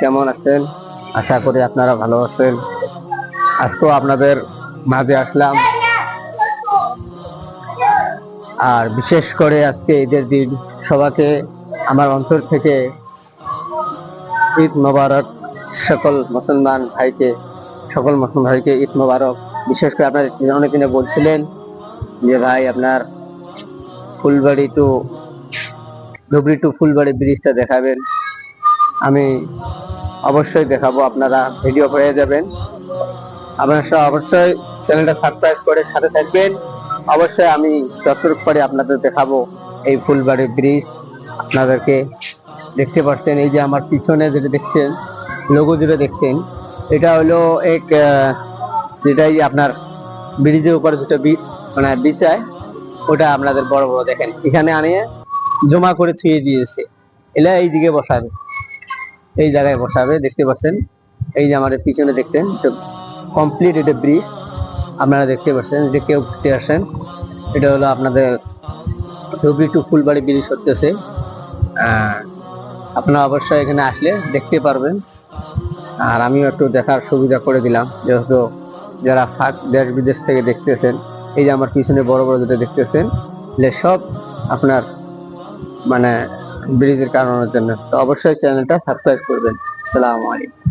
কেমন আছেন? আশা করি আপনারা ভালো আছেন। আজকেও আপনাদের মাঝে আসলাম, আর বিশেষ করে আজকে ঈদের দিন সবাইকে আমার অন্তর থেকে ঈদ মোবারক। সকল মুসলমান ভাইকে ঈদ মোবারক। বিশেষ করে আপনার অনেকদিনে বলছিলেন যে ভাই আপনার ধুবড়ি টু ফুলবাড়ি ব্রিজটা দেখাবেন। আমি অবশ্যই দেখাবো, আপনারা ভিডিও পেয়ে যাবেন। আপনারা অবশ্যই চ্যানেলটা সাবস্ক্রাইব করে সাথে থাকবেন। অবশ্যই আমি যতটুকু পারি আপনাদের দেখাবো এই ফুলবাড়ি ব্রিজ। আপনাদেরকে দেখতে পাচ্ছেন, এই যে আমার পিছনে যেটা দেখছেন, লোগো যেটা দেখছেন, এটা হলো এক যেটাই আপনার ব্রিজের উপরে যেটা মানে বিছায়, ওটা আপনাদের বড় বড় দেখেন এখানে আনিয়ে জমা করে থুয়ে দিয়েছে। এলা এই দিকে বসাবে, এই জায়গায় বসাবে, দেখতে পাচ্ছেন। এই যে আমাদের পিছনে দেখছেন, কমপ্লিট এটা ব্রিজ আপনারা দেখতে পাচ্ছেন। যে কেউ বুঝতে আসেন, এটা হলো আপনাদের ধুবড়ি টু ফুলবাড়ি ব্রিজ হতেছে। আপনারা অবশ্যই এখানে আসলে দেখতে পারবেন। আর আমিও একটু দেখার সুবিধা করে দিলাম, যেহেতু যারা দেশ বিদেশ থেকে দেখতেছেন। এই যে আমার পিছনে বড় বড় যেটা দেখতেছেন, সব আপনার মানে ব্রিজের কারণের জন্য। তো অবশ্যই চ্যানেলটা সাবস্ক্রাইব করবেন। আসসালামু আলাইকুম।